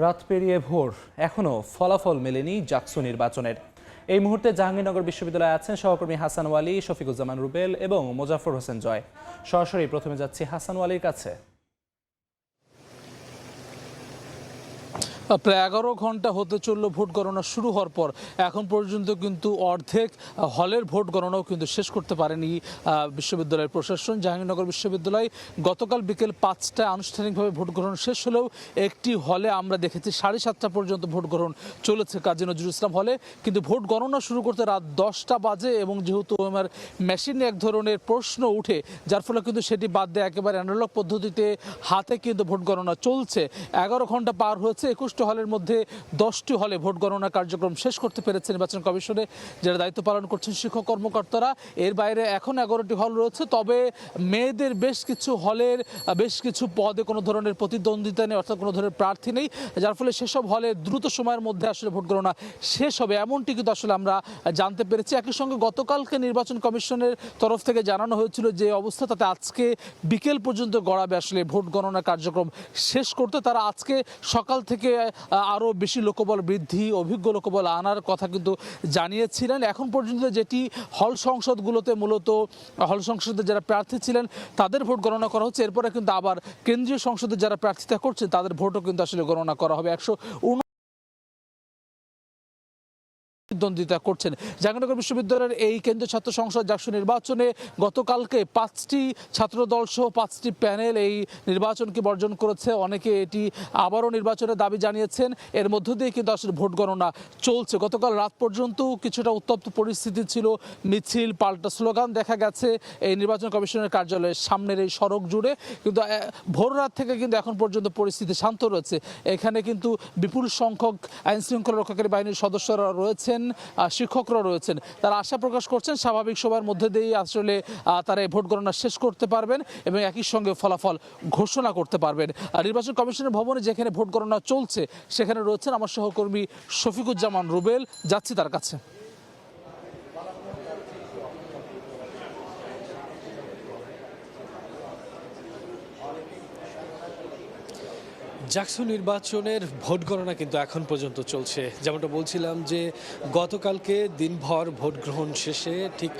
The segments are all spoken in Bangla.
রাত পেরিয়ে ভোর, এখনো ফলাফল মেলেনি জাকসু নির্বাচনের। এই মুহূর্তে জাহাঙ্গীরনগর বিশ্ববিদ্যালয়ে আছেন সহকর্মী হাসান ওয়ালি, শফিকুজ্জামান রুবেল এবং মোজাফফর হোসেন জয়। সরাসরি প্রথমে যাচ্ছি হাসান ওয়ালির কাছে। প্রায় 11 ঘন্টা হতে চলল ভোট গণনা শুরু হওয়ার পর। এখন পর্যন্ত কিন্তু অর্ধেক হলের ভোট গণনাও কিন্তু শেষ করতে পারেনি বিশ্ববিদ্যালয়ের প্রশাসন। জাহাঙ্গীরনগর বিশ্ববিদ্যালয় গতকাল বিকেল 5টায় আনুষ্ঠানিকভাবে ভোট গ্রহণ শেষ হলেও একটি হলে আমরা দেখেছি 7:30টা পর্যন্ত ভোট গ্রহণ চলেছে কাজী নজরুল ইসলাম হলে। কিন্তু ভোট গণনা শুরু করতে রাত 10টা বাজে এবং যেহেতু ওএমআর মেশিনে এক ধরনের প্রশ্ন উঠে, যার ফলে কিন্তু সেটি বাদ দিয়ে একেবারে অ্যানালগ পদ্ধতিতে হাতে কিন্তু ভোট গণনা চলছে। 11 ঘন্টা পার হয়েছে। 21টি হলের মধ্যে 10টি হলে ভোট গণনা কার্যক্রম শেষ করতে পেরেছে নির্বাচন কমিশনে যারা দায়িত্ব পালন করছেন শিক্ষক কর্মকর্তারা। এর বাইরে এখন 11টি হল রয়েছে। তবে মেয়েদের বেশ কিছু হলের বেশ কিছু পদে কোনো ধরনের প্রতিদ্বন্দ্বিতা নেই, অর্থাৎ কোনো ধরনের প্রার্থী নেই, যার ফলে সেসব হলে দ্রুত সময়ের মধ্যে আসলে ভোট গণনা শেষ হবে, এমনটি কিন্তু আসলে আমরা জানতে পেরেছি। একই সঙ্গে গতকালকে নির্বাচন কমিশনের তরফ থেকে জানানো হয়েছিল যে অবস্থা, তাতে আজকে বিকেল পর্যন্ত গড়াবে আসলে ভোট গণনা কার্যক্রম শেষ করতে। তারা আজকে সকাল থেকে আরও বেশি লোকবল বৃদ্ধি, অভিজ্ঞ লোকবল আনার কথা কিন্তু জানিয়েছিলেন। এখন পর্যন্ত যেটি হল সংসদগুলোতে মূলত হল সংসদে যারা প্রার্থী ছিলেন তাদের ভোট গণনা করা হচ্ছে। এরপরে কিন্তু আবার কেন্দ্রীয় সংসদে যারা প্রার্থিতা করছে তাদের ভোটও কিন্তু আসলে গণনা করা হবে। প্রতিদ্বন্দ্বিতা করছেন জাহাঙ্গীরনগর বিশ্ববিদ্যালয়ের এই কেন্দ্রীয় ছাত্র সংসদ জাকসু নির্বাচনে গতকালকে 5টি ছাত্রদল সহ 5টি প্যানেল এই নির্বাচনকে বর্জন করেছে। অনেকে এটি আবারও নির্বাচনের দাবি জানিয়েছেন। এর মধ্য দিয়ে কিন্তু আসলে ভোট গণনা চলছে। গতকাল রাত পর্যন্ত কিছুটা উত্তপ্ত পরিস্থিতি ছিল, মিছিল, পাল্টা স্লোগান দেখা গেছে এই নির্বাচন কমিশনের কার্যালয়ের সামনের এই সড়ক জুড়ে। কিন্তু ভোর রাত থেকে কিন্তু এখন পর্যন্ত পরিস্থিতি শান্ত রয়েছে। এখানে কিন্তু বিপুল সংখ্যক আইন শৃঙ্খলা রক্ষাকারী বাহিনীর সদস্যরা রয়েছেন, শিক্ষকরা রয়েছেন। তারা আশা প্রকাশ করছেন স্বাভাবিক সময়ের মধ্যে দিয়েই আসলে তারা এই ভোট গণনা শেষ করতে পারবেন এবং একই সঙ্গে ফলাফল ঘোষণা করতে পারবেন। নির্বাচন কমিশনের ভবনে যেখানে ভোট গণনা চলছে সেখানে রয়েছেন আমার সহকর্মী শফিকুজ্জামান রুবেল, যাচ্ছি তার কাছে। জাকসু নির্বাচনের ভোট গণনা কিন্তু এখন পর্যন্ত চলছে। যেমনটা বলছিলাম যে গতকালকে দিনভর ভোট গ্রহণ শেষে ঠিক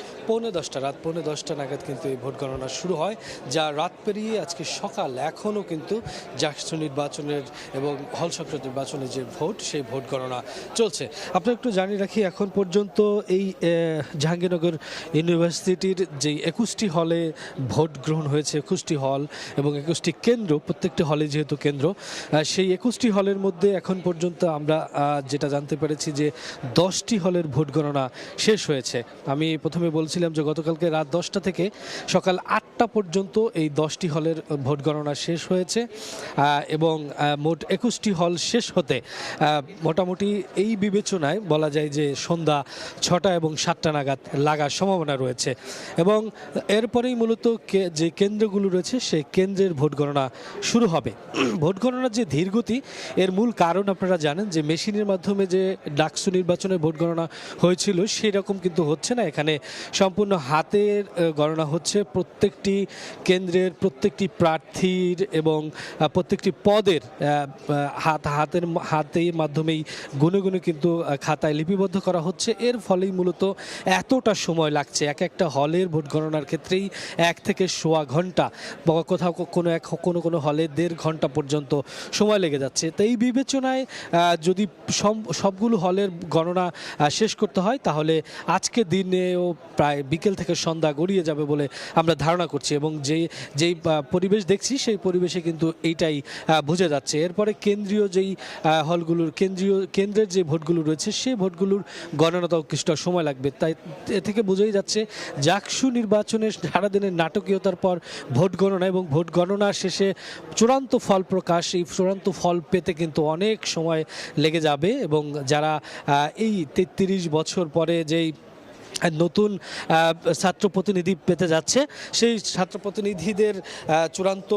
রাত 10:15 নাগাদ কিন্তু এই ভোট গণনা শুরু হয়, যা রাত পেরিয়ে আজকে সকাল এখনও কিন্তু জাকসু নির্বাচনের এবং হল সংসদ নির্বাচনের যে ভোট, সেই ভোট গণনা চলছে। আপনার একটু জানিয়ে রাখি, এখন পর্যন্ত এই জাহাঙ্গীরনগর ইউনিভার্সিটির যে 21টি হলে ভোট গ্রহণ হয়েছে, 21টি হল এবং 21টি কেন্দ্র, প্রত্যেকটি হলে যেহেতু কেন্দ্র, সেই 21টি হলের মধ্যে এখন পর্যন্ত আমরা যেটা জানতে পেরেছি যে 10টি হলের ভোট গণনা শেষ হয়েছে। আমি প্রথমে বলছিলাম যে গতকালকে রাত 10টা থেকে সকাল 8টা পর্যন্ত এই 10টি হলের ভোট গণনা শেষ হয়েছে এবং মোট 21টি হল শেষ হতে মোটামুটি এই বিবেচনায় বলা যায় যে সন্ধ্যা 6টা এবং 7টা নাগাদ লাগার সম্ভাবনা রয়েছে। এবং এরপরেই মূলত যে কেন্দ্রগুলো রয়েছে সেই কেন্দ্রের ভোট গণনা শুরু হবে। ভোট গণনার যে ধীরগতি, এর মূল কারণ আপনারা জানেন যে মেশিনের মাধ্যমে যে ডাকসু নির্বাচনের ভোট গণনা হয়েছিল সেই রকম কিন্তু হচ্ছে না। এখানে সম্পূর্ণ হাতের গণনা হচ্ছে। প্রত্যেকটি কেন্দ্রের প্রত্যেকটি প্রার্থীর এবং প্রত্যেকটি পদের হাতের মাধ্যমেই গুনে গুনে কিন্তু খাতায় লিপিবদ্ধ করা হচ্ছে। এর ফলেই মূলত এতটা সময় লাগছে। একটা হলের ভোট গণনার ক্ষেত্রেই 1 থেকে সোয়া ঘন্টা, কোথাও কোনো হলে 1.5 ঘন্টা পর্যন্ত সময় লেগে যাচ্ছে। তো এই বিবেচনায় যদি সবগুলো হলের গণনা শেষ করতে হয় তাহলে আজকে দিনেও প্রায় বিকেল থেকে সন্ধ্যা গড়িয়ে যাবে বলে আমরা ধারণা করছি এবং যেই পরিবেশ দেখছি সেই পরিবেশে কিন্তু এইটাই বোঝা যাচ্ছে। এরপরে কেন্দ্রীয় যেই কেন্দ্রের যে ভোটগুলো রয়েছে সেই ভোটগুলোর গণনাতেও কিছুটা সময় লাগবে। তাই এ থেকে বোঝাই যাচ্ছে জাকসু নির্বাচনের সারাদিনের নাটকীয়তার পর ভোট গণনা এবং ভোট গণনা শেষে চূড়ান্ত ফল প্রকাশ, এই চূড়ান্ত ফল পেতে কিন্তু অনেক সময় লেগে যাবে এবং যারা এই 33 বছর পরে যেই নতুন ছাত্র প্রতিনিধি পেতে যাচ্ছে সেই ছাত্র প্রতিনিধিদের চূড়ান্ত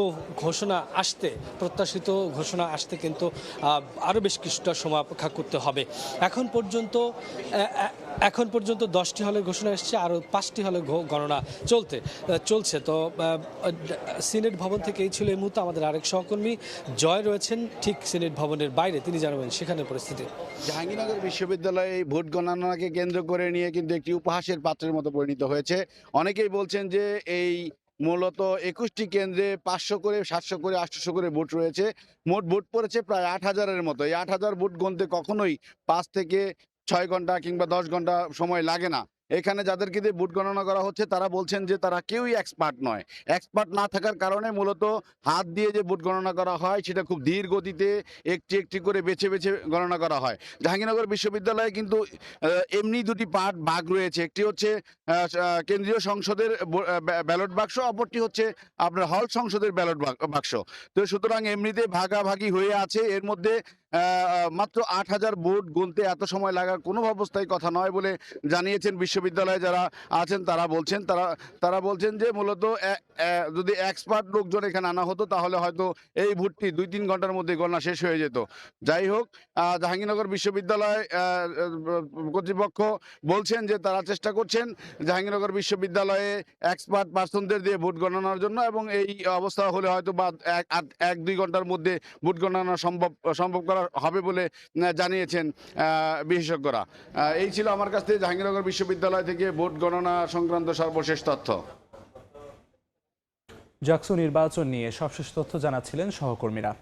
প্রত্যাশিত ঘোষণা আসতে কিন্তু আরও বেশ কিছুটা সময় অপেক্ষা করতে হবে। এখন পর্যন্ত এখন পর্যন্ত 10টি হলের ঘোষণা এসেছে, আরও 5টি হলে গণনা চলছে। তো সিনেট ভবন থেকে এই ছিল এই মুহূর্তে আমাদের আরেক সহকর্মী জয় রয়েছেন ঠিক সিনেট ভবনের বাইরে, তিনি জানাবেন সেখানের পরিস্থিতি। জাহাঙ্গীরনগর বিশ্ববিদ্যালয়ে এই ভোট গণনাকে কেন্দ্র করে নিয়ে কিন্তু একটি উপহাসের পাত্রের মতো পরিণত হয়েছে। অনেকেই বলছেন যে এই মূলত 21টি কেন্দ্রে 500 করে 700 করে 800 করে ভোট রয়েছে, মোট ভোট পড়েছে প্রায় 8,000-এর মতো। এই 8,000 ভোট গুনতে কখনোই 5 থেকে 6 ঘন্টা কিংবা 10 ঘন্টা সময় লাগে না। এখানে যাদেরকে দিয়ে ভোট গণনা করা হচ্ছে তারা বলছেন যে তারা কেউই এক্সপার্ট নয়। এক্সপার্ট না থাকার কারণে মূলত হাত দিয়ে যে ভোট গণনা করা হয় সেটা খুব ধীর গতিতে একটি একটি করে বেছে বেছে গণনা করা হয়। জাহাঙ্গীরনগর বিশ্ববিদ্যালয়ে কিন্তু এমনি দুটি ভাগ রয়েছে। একটি হচ্ছে কেন্দ্রীয় সংসদের ব্যালট বাক্স, অপরটি হচ্ছে আপনার হল সংসদের ব্যালট বাক্স। তো সুতরাং এমনিতে ভাগাভাগি হয়ে আছে। এর মধ্যে মাত্র 8,000 ভোট গুনতে এত সময় লাগার কোনো অবস্থায় কথা নয় বলে জানিয়েছেন বিশ্ববিদ্যালয়ে যারা আছেন তারা বলছেন যে মূলত যদি এক্সপার্ট লোকজন এখানে আনা হতো তাহলে হয়তো এই ভোটটি 2-3 ঘন্টার মধ্যে গণনা শেষ হয়ে যেত। যাই হোক, জাহাঙ্গীরনগর বিশ্ববিদ্যালয় কর্তৃপক্ষ বলছেন যে তারা চেষ্টা করছেন জাহাঙ্গীরনগর বিশ্ববিদ্যালয়ে এক্সপার্ট পার্সনদের দিয়ে ভোট গণনার জন্য, এবং এই অবস্থা হলে হয়তো বা 1-2 ঘন্টার মধ্যে ভোট গণনা সম্ভব করা হবে বলে জানিয়েছেন বিশেষজ্ঞরা। এই ছিল আমার কাছ থেকে জাহাঙ্গীরনগর বিশ্ববিদ্যালয় থেকে ভোট গণনা সংক্রান্ত সর্বশেষ তথ্য। জাকসু নির্বাচন নিয়ে সবশেষ তথ্য জানাচ্ছিলেন সহকর্মীরা।